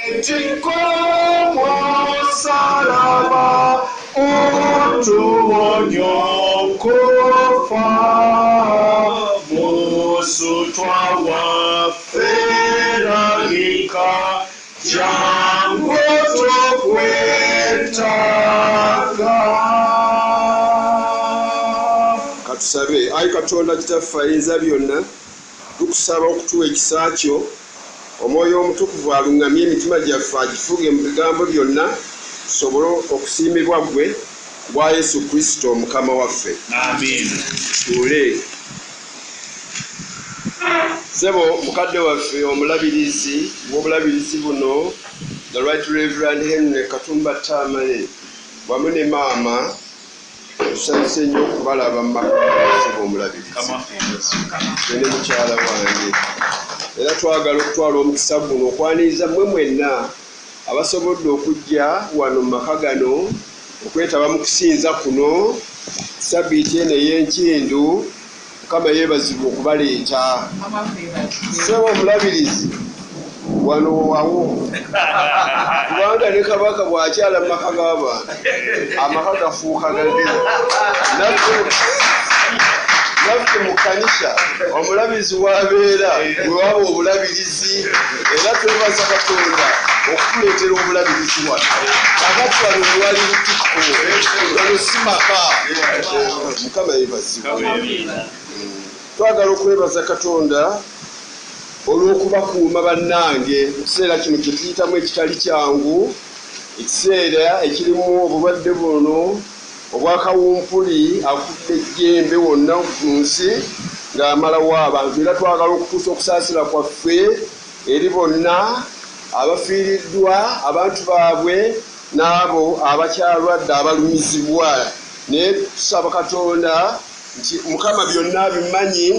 Etikomo salaba utuonyokofa musutwa wa feralika jango tokwetaga. Katusabe. Ayi Katonda Kitaffe Ayinza byonna, tukusaba okutuwa ekisa kyo, Omwoyo Omutukuvu alungamye emitima gyaffe agifuge mu bigambo byonna, tusobole okusiimibwa gwe bwa Yesu Kristo Mukama waffe. Amen. Tuule. Sebo mukadde waffe omulabirizi w'obulabirizi buno, the Right Reverend Henry Katumba Tamale, wamu ne maama, tusanyuse nnyo okubalaba mu maka Sebo omulabirizi. Ne mukyala wange. Era twagala okutwala omukisa guno okwaniriza mmwe mwenna abasobodde okujja wano mu maka gano okwetaba mu kusinza kuno Sabbiiti eno ey'Enkindu. Mukama yeebazibwa okubaleeta. Sebo omulabirizi wano wawo kubanga ne kabaka bw'akyala mu maka g'abantu amaka gafuuka gabi. Naffe mu kanisa omulabirizi w'abeera bwe waba obulabirizi, era twebaza Katonda okutuleetera obulabirizi wano. Kakati wano wali lutikko, wano si maka. Mukama yeebazibwa. Twagala okwebaza Katonda olw'okubakuuma bannange mu kiseera kino kye tuyitamu ekitali kyangu, ekiseera ekirimu obulwadde buno obwakawumpuli akudde ejjembe wonna mu nsi ng'amalawo abantu. Era twagala okutuusa okusaasira kwaffe eri bonna abafiiriddwa abantu baabwe n'abo abakyalwadde abalumizibwa. Naye tusaba Katonda nti Mukama byonna abimanyi,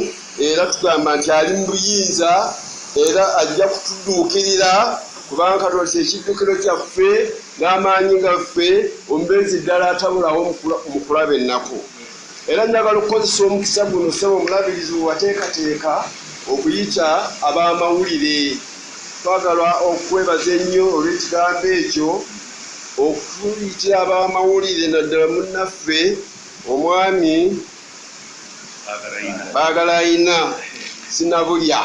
era tugamba nti ali mu buyinza era ajja kutuduukirira, kubanga Katonda ky'ekiddukiro kyaffe n'amaanyi gaffe, omubeezi ddala atabulawo mu kulaba ennaku. Era njagala okukozesa omukisa guno Sebo omulabirizi we wateekateeka okuyita ab'amawulire. Twagala okwebaza ennyo olw'ekigambo ekyo, okuyitira ab'amawulire naddala munnaffe omwami Baagalayina Sinabulya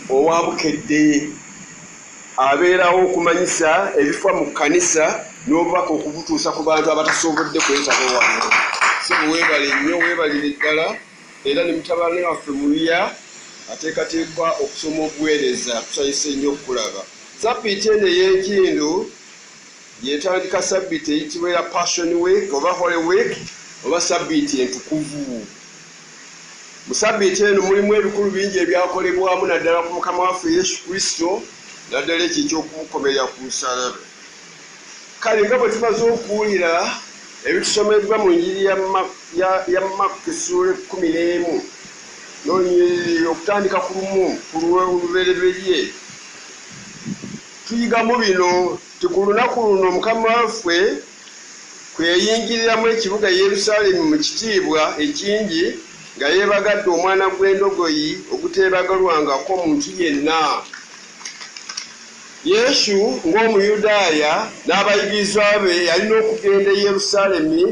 owa Bukedde, abeerawo okumanyisa ebifa mu kkanisa n'obubaka okubutuusa ku bantu abatasobodde kwetaba wano. Sebo weebale nnyo, weebalire ddala. Era ne mutabani waffe Muliya ateekateekwa okusoma obuweereza, tusanyuse nnyo okulaba. Sabbiiti eno ey'Enkindu yetandika Sabbiiti eyitibwa era Passion Week oba Holy Week oba Sabbiiti entukuvu. Mu Sabbiiti eno mulimu ebikulu bingi ebyakolebwamu naddala ku Mukama waffe Yesu Kristo, naddala ekyo eky'okumukomerera ku musaalaba. Kale nga bwe tumaze okuwulira ebitusomeddwa mu Njiri ya Makka essuula 11 n'olunyiriri okutandika ku lumu ku lubereberye, tuyigamu bino nti ku lunaku luno Mukama waffe kwe yayingiriramu ekibuga Yerusaalemi mu kitiibwa ekingi nga yeebagadde omwana gw'endogoyi oguteebagalwangako muntu yenna. Yesu ng'Omuyudaaya n'abayigirizwa be yalina okugenda e Yerusaalemi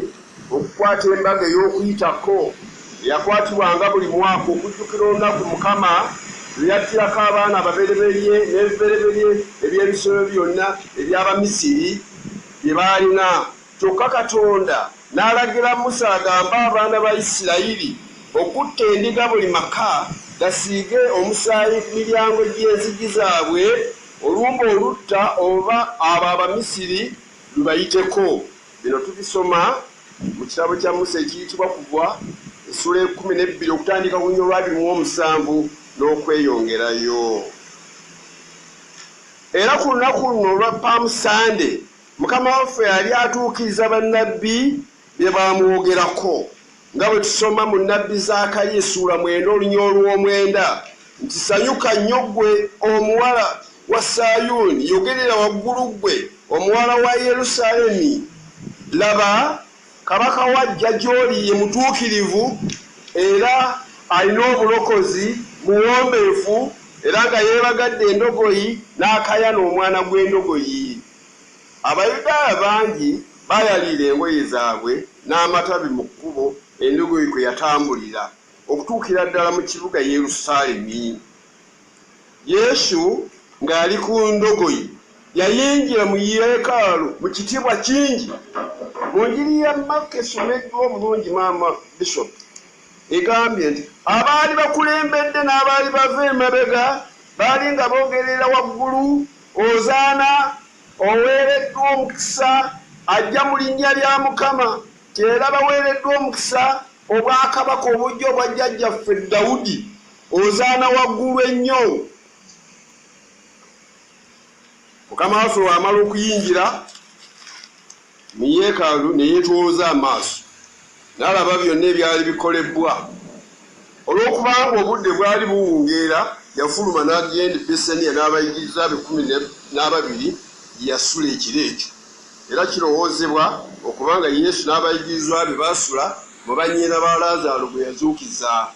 okukwata embaga ey'Okuyitako eyakwatibwanga buli mwaka okujjukira olunaku Mukama lwe yattirako abaana ababereberye n'ebibereberye eby'ebisolo byonna eby'Abamisiri bye baalina. Kyokka Katonda n'alagira Musa agamba abaana ba Isirayiri okutta endiga buli maka gasiige omusaayi ku miryango gy'enzigi zaabwe, olumba olutta oba abo Abamisiri lubayiteko. Bino tubisoma mu kitabo kya Musa ekiyitibwa Kuva essuula 12 okutandika ku nnyo lwa 27 n'okweyongerayo. Era ku lunaku luno olwa Palm Sunday Mukama waffe yali atuukiriza bannabbi bye baamwogerako, nga bwe tusoma mu nnabbi Zaakaliya essuula 9 olunya olw'omwenda nti sanyuka nnyo ggwe omuwala wa Sayuuni, yogerera waggulu ggwe omuwala wa Yerusaalemi, laba kabaka wajja gy'oli ye mutuukirivu era alina obulokozi muwombeefu era nga yeebagadde endogoyi n'akayana omwana gw'endogoyi. Abayudaaya bangi bayaliira engoye zaabwe n'amatabi mu kkubo endogoyi kwe yatambulira okutuukira ddala mu kibuga Yerusaalemi. Yesu ng'ali ku ndogoyi yayingira mu yeekaalu mu kitiibwa kingi. Mu njiri ya Marko esomeddwa obulungi maama Bishop egambye nti abaali bakulembedde n'abaali bava emabega baali nga boogerera waggulu, Ozaana oweereddwa omukisa ajja mu linnya lya Mukama, era baweereddwa omukisa obwakabaka obujja obwa jjajjaffe Dawudi, Ozaana waggulu ennyo. Mukama waffe wamala okuyingira mu yeekaalu ne yeetooza amaaso n'alaba byonna ebyali bikolebbwa. Olw'okubanga obudde bwali buwungeera, yafuluma n'agenda e Besaniya n'abayigiriza be 12 gye yasula ekiro ekyo. Era kirowoozebwa okubanga Yesu n'abayigirizwa be baasula mu bannyina ba Laazaalo bwe yazuukiza.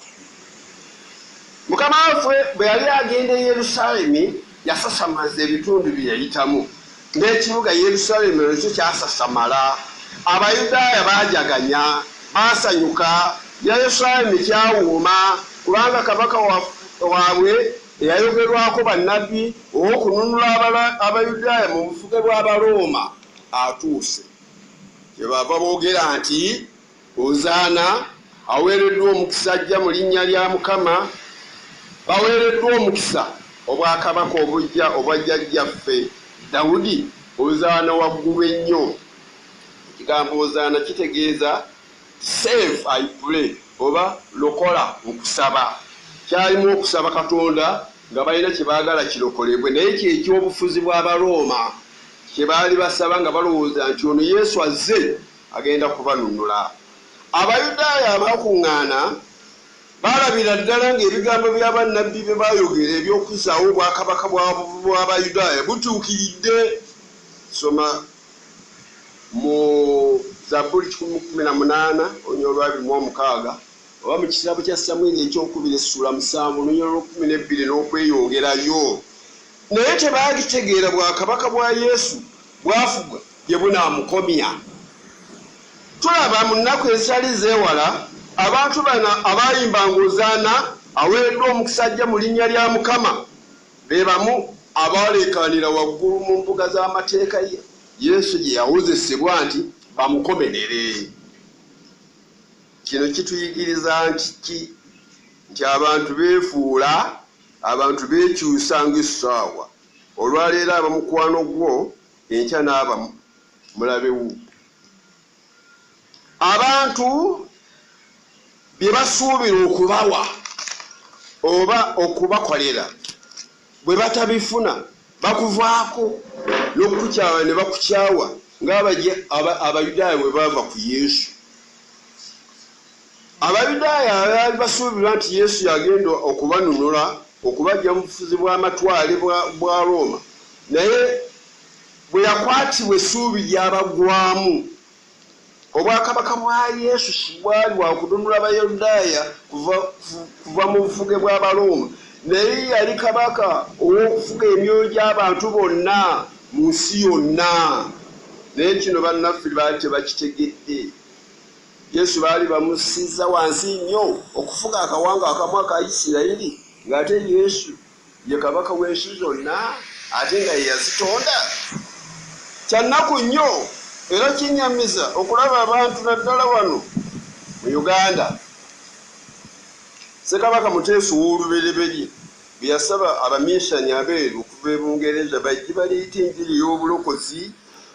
Mukama waffe bwe yali agenda e Yerusaalemi yasasamaza ebitundu bye yayitamu, n'ekibuga Yerusaalemi ekyo kyasasamala. Abayudaaya baajaganya, baasanyuka, Yerusaalemi kyawuuma kubanga kabaka waabwe eyayogerwako bannabbi ow'okununula Abayudaaya mu bufuge bw'Abaroma atuuse. Kyebava boogera nti Ozaana aweereddwa omukisa ajja mu linnya lya Mukama, baweereddwa omukisa obwakabaka obujja obwa jjajjaffe Dawudi, Ozaana waggulu ennyo. Ekigambo Ozaana kitegeeza save I pray oba lokola okusaba. Kyalimu okusaba Katonda nga balina kye baagala kirokolebwe, naye kyekyobufuzi bw'Abaroma kye baali basaba nga balowooza nti ono Yesu azze agenda kubanunula. Abayudaaya abakuŋŋaana balabira ddala ng'ebigambo bya bannabbi bye baayogera eby'okuzaawo obwakabaka bw'Abayudaaya butuukiridde. Soma mu Zabbuli 18 olunyolo lwa 26 oba mu kitabo kya Samwiri ekyokubiri essula 7 olunyolo lwa 12 n'okweyongerayo. Naye tebaagitegeera bwakabaka bwa Yesu bwafuga gye bunaamukomya. Tulaba mu nnaku ezitali zeewala abantu bano abaayimbanga Ozaana aweereddwa omukisa ajja mu linnya lya Mukama be bamu abaaleekaanira waggulu mu mbuga z'amateeka ye Yesu gye yawozesebwa nti bamukomerere. Kino kituyigiriza nti abantu beefuula, abantu beekyusa ng'essaawa. Olwaleero abamukwano gwo enkya n'abamu mulabewo. Abantu bye basuubira okubawa oba okubakolera bwe batabifuna bakuvaako n'okukukyawa ne bakukyawa ng'Abayudaaya bwe bava ku Yesu. Abayudaaya abaali basuubira nti Yesu yagenda okubanunula okubajja mu bufuzi bw'amatwale bwa Roma, naye bwe yakwatibwa essuubi ly'abagwamu, obwakabaka bwa Yesu si bwali bwa kununula Abayudaaya kuva mu bufuge bw'Abaroma, naye yali kabaka ow'okufuga emyoyo gy'abantu bonna mu nsi yonna. Naye kino bannaffe baali tebakitegedde. Yesu baali bamusiza wansi nnyo okufuga akawanga akamu aka Isirayiri, ng'ate Yesu ye kabaka w'ensi zonna ate nga ye yazitonda. Kya nnaku nnyo era kinnyamiza okulaba abantu naddala wano mu Uganda. Ssekabaka Muteesa ow'olubereberye bwe yasaba abaminsani abeeru okuva e Bungereza bajje baleeta enjiri ey'obulokozi,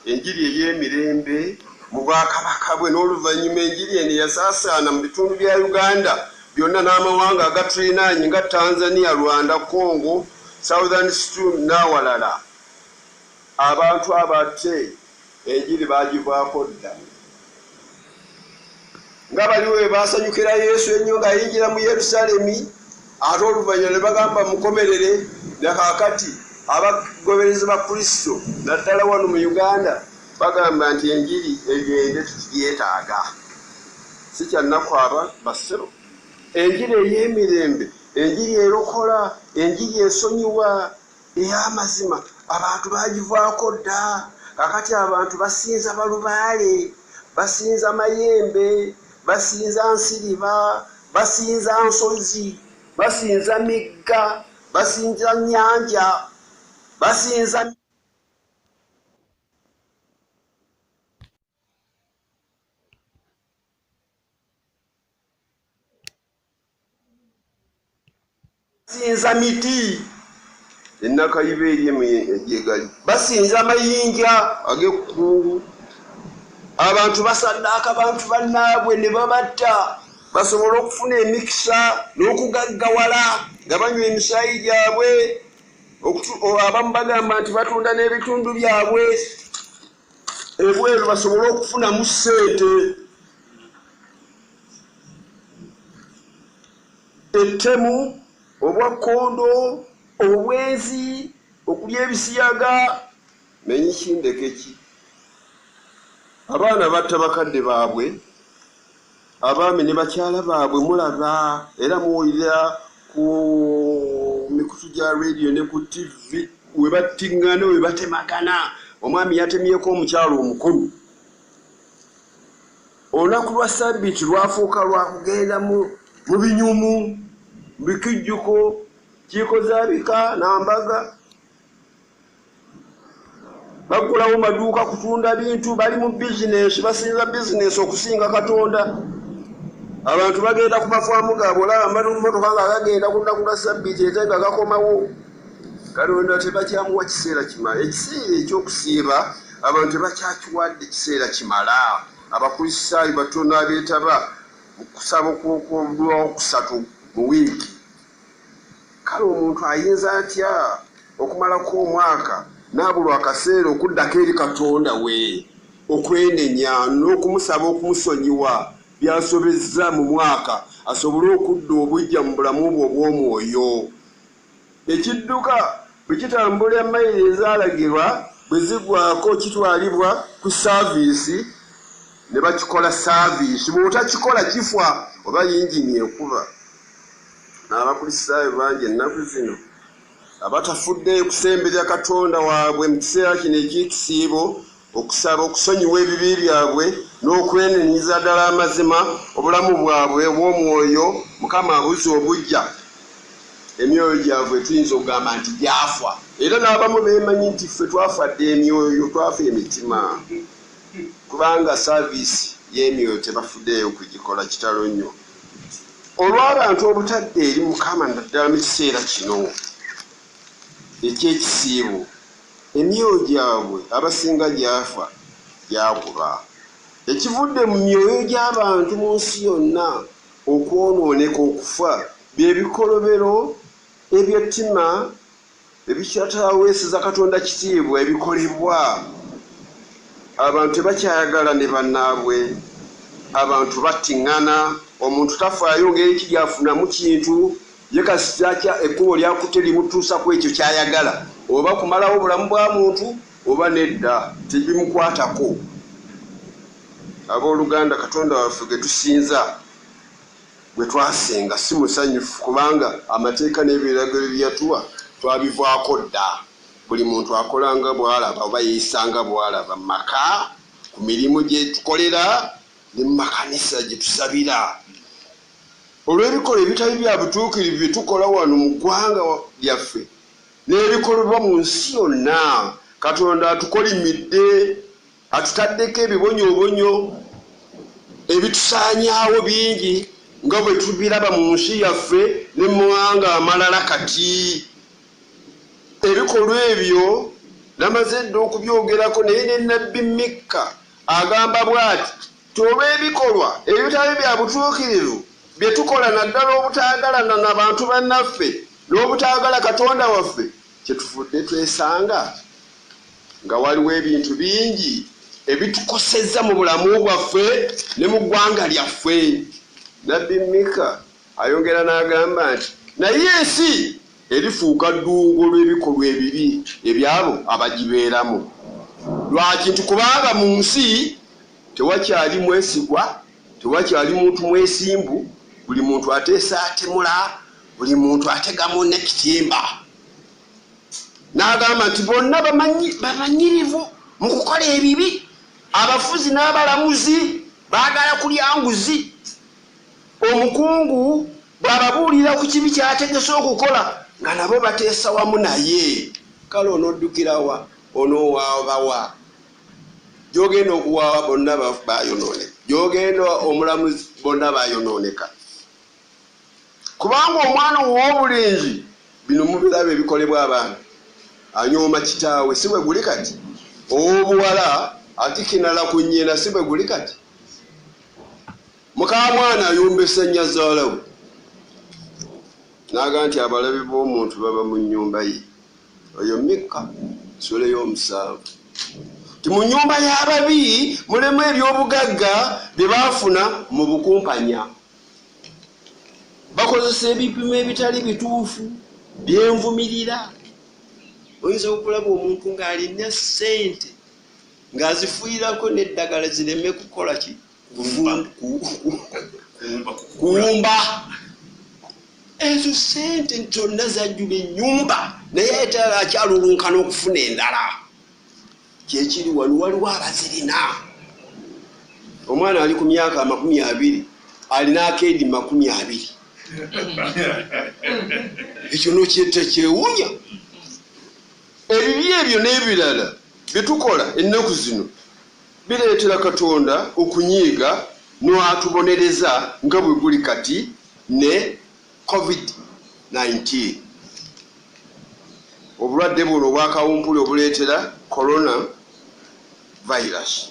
enjiri ey'emirembe mu bwakabaka bwe, n'oluvannyuma enjiri eno yasaasaana mu bitundu bya Uganda byonna n'amawanga agatulinaanye nga Tanzania, Rwanda, Congo, Southern Sudan n'awalala. Abantu abate enjiri baagivaako dda. Nga baliwo we baasanyukira Yesu ennyo ng'ayingira mu Yerusaalemi, ate oluvannyuma ne bagamba mukomerere. Nakaakati abagoberezi ba Kristo naddala wano mu Uganda bagamba nti enjiri egende tugiryetaaga. Si kyannaku aba basero. Enjiri ey'emirembe enjiri erokola, enjiri esonyiwa ey'amazima. Abantu bagivaako dda. Kakati abantu basinza balubaale, basinza mayembe, basinza nsiriba, basinza nsozi, basinza migga, basinza nnyanja, basinza miti ennakayiba eri egyegali, basinza amayinja ag'ekkungu. Abantu basaddaaka abantu bannaabwe ne babatta basobole okufuna emikisa n'okugaggawala nga banywa emisaayi gyabwe. Abamu bagamba nti batunda n'ebitundu byabwe ebweru basobole okufunamu ssente. Ettemu, obwakkondo, obwenzi, okulya ebisiyaga, menyi kindeke ki. Abaana batta bakadde baabwe, abaami ne bakyala baabwe mulaba era muwulira ku mikutu gya radio ne ku TV we battiŋŋana we batemagana. Omwami yatemyeko omukyalo omukulu. Olunaku lwa Ssabbiiti lwafuuka lwa kugenda mu binyumu, bikijjuko, kikozaabika n'ambaga. Bagulawo maduuka kutunda bintu, bali mu bizinesi, basinza bizinesi okusinga Katonda. Abantu bagenda ku mafaamu gaabwe, olaba amamotoka nga gagenda ku lunaku lwa Ssabbiiti ate nga gakomawo. Katonda tebakyamuwa kiseera kimala. Ekiseera eky'okusiiba abantu tebakyakiwadde kiseera kimala. Abakristaayo batono abeetaba mu kusaba okw'okusatu mu wiiki. Kale omuntu ayinza atya okumalako omwaka n'abulwa akaseera okuddako eri Katonda we, okwenenya n'okumusaba okumusonyiwa byasobezza mu mwaka asobole okudda obujja mu bulamu bwe obw'omwoyo. Ekidduka bwe kitambula emayiro ezaalagirwa bwe ziggwako kitwalibwa ku saaviisi ne bakikola saaviisi. Bw'otakikola kifa oba yingini ekuba. N'abakristaayo bangi ennaku zino abatafuddeyo kusemberera Katonda waabwe mu kiseera kino eky'ekisiibo, okusaba okusonyiwa ebibi byabwe n'okwenenyiza ddala amazima obulamu bwabwe obw'omwoyo Mukama abuzza obujja. Emyoyo gyabwe tuyinza okugamba nti gyafa, era n'abamu beemanyi nti ffe twafadde emyoyo, twafa emitima, kubanga saaviisi y'emyoyo tebafuddeyo kugikola kitalo nnyo. Olw'abantu obutadde eri Mukama naddala mu kiseera kino eky'ekisiibo, emyoyo gyabwe abasinga gyafa, gyakuba. Ekivudde mu myoyo gy'abantu mu nsi yonna okwonooneka, okufa, bye bikolobero eby'ettima ebikyataweeseza Katonda kitiibwa ebikolebwa. Abantu tebakyayagala ne bannaabwe, abantu battiŋŋana, omuntu tafaayo ngeri ki gyafunamu kintu, ye kasitya ekkubo lyakutte limutuusa ku ekyo kyayagala, oba kumalawo obulamu bwa muntu oba nedda, tebimukwatako. Abooluganda, Katonda waffe ge tusinza, gwe twasenga si musanyufu, kubanga amateeka n'ebiragiro bye yatuwa twabivaako dda. Buli muntu akolanga bw'alaba oba yeeyisanga bw'alaba mu maka, ku mirimu gye tukolera ne mu makanisa gye tusabira. Olw'ebikolwa ebitali bya butuukirivu bye tukola wano mu ggwanga lyaffe n'ebikolebwa mu nsi yonna, Katonda atukolimidde, atutaddeko ebibonyoobonyo ebitusaanyaawo bingi nga bwe tubiraba mu nsi yaffe ne mu mawanga amalala. Kati ebikolwa ebyo namaze dda okubyogerako, naye ne nnabbi Mikka agamba bw'ati ti olw'ebikolwa ebitali bya butuukirivu bye tukola naddala obutaagalana n'abantu bannaffe n'obutaagala Katonda waffe, kyetuvudde twesanga nga waliwo ebintu bingi ebitukosezza mu bulamu bwaffe ne mu ggwanga lyaffe. Nabbi Mikka ayongera n'agamba nti naye ensi erifuuka ddungo lw'ebikolwa ebibi ebyabo abagibeeramu. Lwaki? Nti kubanga mu nsi tewakyali mwesigwa, tewakyali muntu mwesimbu, buli muntu ateesa atemula buli muntu ategamu n'ekitimba n'agamba nti bonna bamanyirivu mu kukola ebibi, abafuzi n'abalamuzi baagala kulya nguzi. Omukungu bw'ababuulira ku kibi kyategese okukola nga nabo bateesa wamu naye. Kale onoddukirawa onoowabawa gy'ogenda okuwaawa bonna bayonooneka, gy'ogenda omulamuzi bonna bayonooneka. Kubanga omwana ow'obulenzi bino mubiraba ebikolebwa abaana, anyooma kitaawe si bwe guli kati, ow'obuwala atikinala ku nnyina si bwe guli kati, mukamwana ayombesa nnyazaala we n'aga nti abalabe b'omuntu baba mu nnyumba ye. Oyo Mikka sura y'omusanvu. Ti mu nnyumba y'ababi mulemu eby'obugagga bye baafuna mu bukumpanya. Bakozesa ebipimo ebitali bituufu byenvumirira. Oyinza okulaba omuntu ng'alina ssente ng'azifuirako n'eddagala zireme kukola ki? Kuwumba. Ezo ssente zonna zajjula ennyumba naye ate akyalulunkana okufuna endala. Kyekiri wano waliwo abazirina. Omwana ali ku myaka 20 alina akeedi 20. Ekyo nokyetta kyewuunya. Ebibi ebyo n'ebirala bye tukola ennaku zino bireetera Katonda okunyiiga n'atubonereza nga bwe guli kati ne COVID-19. Obulwadde buno obwakawumpuli obuleetera corona virus.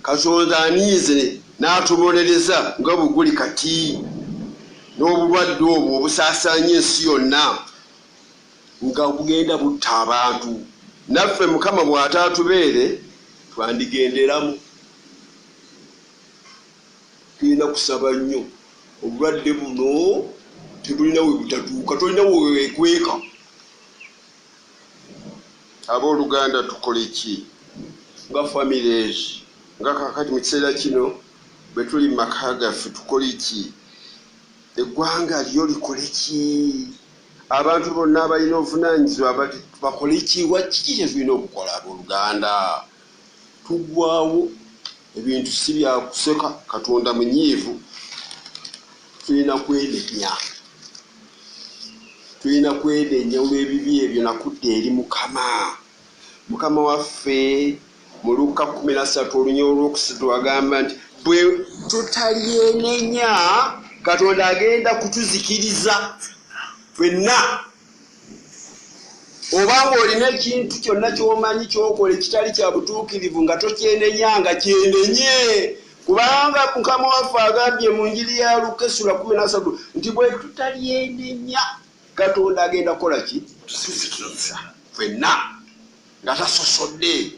Katonda aniize n'atubonereza nga bwe guli kati n'obulwadde obwo obusaasaanya ensi yonna nga bugenda butta abantu. Naffe Mukama bw'ataatubeere twandigenderamu. Tulina kusaba nnyo. Obulwadde buno tebulina we butatuuka, tolina we weekweka. Abooluganda tukole ki nga families, nga kakati mu kiseera kino bwe tuli mu maka gaffe tukole ki? Eggwanga lyo likole ki? Abantu bonna abalina obuvunaanyizibwa bakole ki? Kiki kye tulina okukola abooluganda? Tuggwaawo, ebintu si bya kuseka. Katonda munyiivu. Tulina kwedenya olw'ebibi ebyo nakudde eri Mukama. Mukama waffe mu Luka 13:3 agamba nti bwe tutalyenenya Katonda agenda kutuzikiriza ffenna. Obanga olina ekintu kyonna ky'omanyi ky'okola ekitali kya butuukirivu nga tokyenenyanga, kyenenye. Kubanga Mukama waffe agambye mu Njiri ya Luka 13 nti bwe tutalyenenya Katonda agenda kukola ki? Tuzikiriza ffenna nga tasosodde.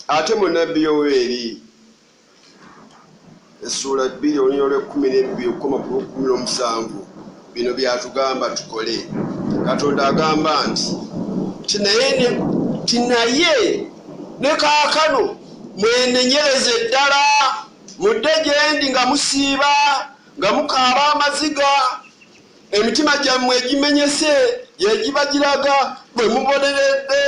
Ate mu Nnabbi Yoweeri essula 2 olunyolo 12:17 bino byatugamba tukole. Katonda agamba nti tinaye ne kaakano mwenenyereze ddala, mudde gye ndi nga musiiba, nga mukaaba amaziga, emitima gyammwe egimenyese yegiba giraga bwe muboneredde,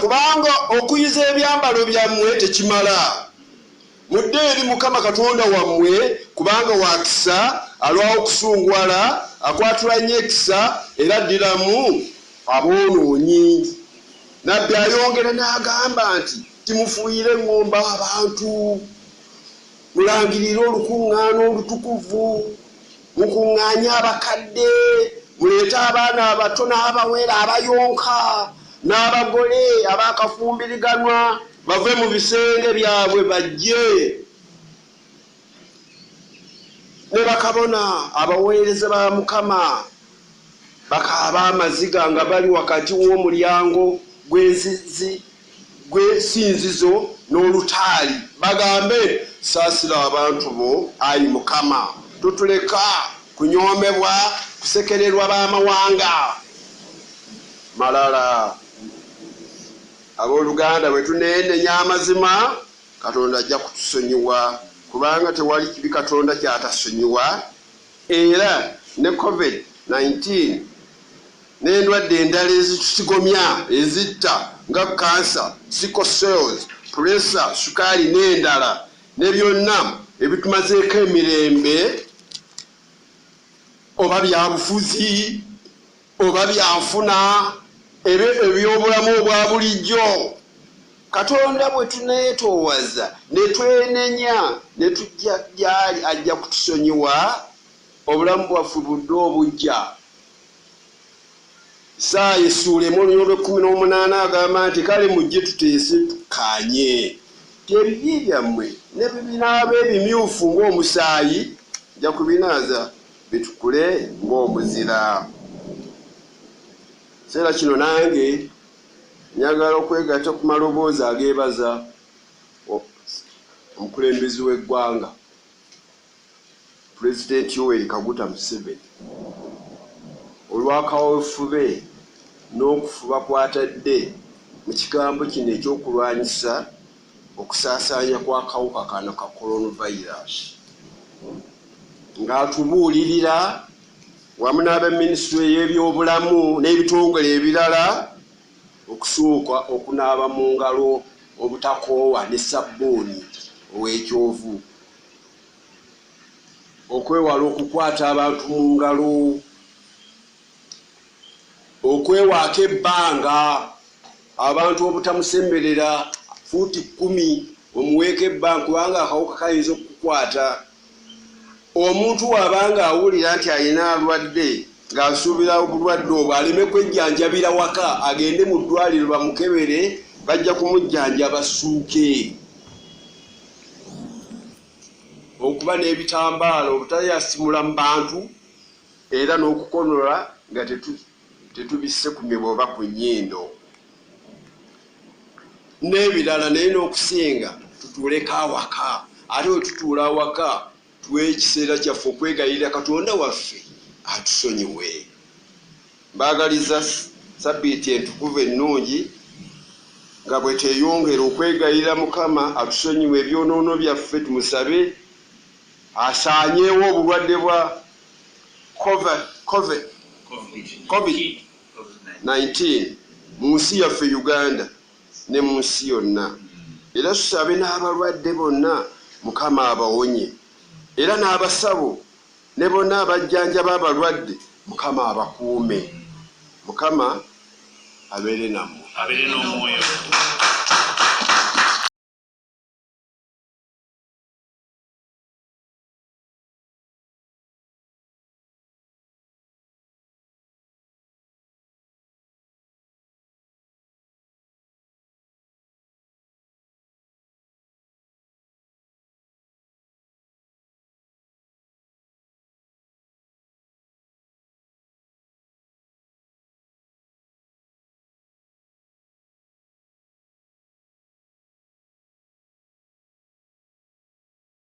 kubanga okuyiza ebyambalo byammwe tekimala. Mudde eri Mukama Katonda wammwe, kubanga wakisa, alwawo okusungwala, akwatula nnyo ekisa era addiramu aboonoonyi. Nabbi ayongera n'agamba nti timufuuyire ng'omba abantu, mulangirire olukuŋŋaana olutukuvu, mukuŋŋaanye abakadde, muleete abaana abato n'abawere abayonka n'abagole abaakafumbiriganwa bave mu bisenge byabwe bajje. Ne bakabona abaweereza ba Mukama bakaaba amaziga nga bali wakati w'omulyango gw'essinzizo n'olutaali, bagambe saasira abantu bo, ayi Mukama, tutuleka kunyoomebwa, kusekererwa b'amawanga malala. Abooluganda bwe tuneenenya amazima, Katonda ajja kutusonyiwa kubanga tewali kibi Katonda kyatasonyiwa, era ne COVID-19 n'endwadde endala ezitusigomya ezitta nga kansa, sickle cells, pressure, sukaali n'endala ne byonna ebitumazeeko emirembe oba byabufuzi oba byanfuna ebyobulamu obwa bulijjo. Katonda bwe tuneetoowaza ne twenenya ne tujja gyali ajja kutusonyiwa, obulamu bwaffe budde obujja. Isaaya essuula emu olw'Olw'ekumi agamba nti kale mujje tuteese tukkaanye ebibi byammwe ne bibinaaba ebimyufu ng'omusaayi nja kubinaaza bitukule ng'omuzira. Kiseera kino nange njagala okwegatta ku maloboozi ageebaza omukulembeze w'eggwanga Pulezidenti Yoweri Kaguta Museveni olw'akaweefube n'okufuba kw'atadde mu kigambo kino ekyokulwanyisa okusaasaanya kw'akawuka kano ka coronavirus, ng'atubuulirira wamu n'abaminisitule y'ebyobulamu n'ebitongole ebirala okusooka okunaaba mu ngalo obutakoowa ne sabbuuni ow'ekyovu, okwewala okukwata abantu mu ngalo, okwewaako ebbanga, abantu obutamusemberera fuuti 10 omuweeko ebbanga kubanga akawuka kayinza okukukwata. Omuntu wabanga awulira nti alina alwadde ng'asuubira obulwadde obwo aleme kwejjanjabira waka, agende mu ddwaliro bamukebere, bajja kumujjanjaba ssuuke. Okuba n'ebitambaala obutayasimula mu bantu era n'okukonola nga tetubisse ku mibwa oba ku nnyindo n'ebirala, naye n'okusinga tutuuleko awaka. Ate we tutuula awaka tuwe ekiseera kyaffe okwegayirira Katonda waffe atusonyiwe. Mbaagaliza sabbiiti entukuvu ennungi nga bwe teeyongera okwegayirira Mukama atusonyiwe ebyonoono byaffe, tumusabe asaanyeewo obulwadde bwa COVID-19 mu nsi yaffe Uganda ne mu nsi yonna, era tusabe n'abalwadde bonna Mukama abawonye, era n'abasabo ne bonna abajjanjaba abalwadde Mukama abakuume. Mukama abeere nammwe.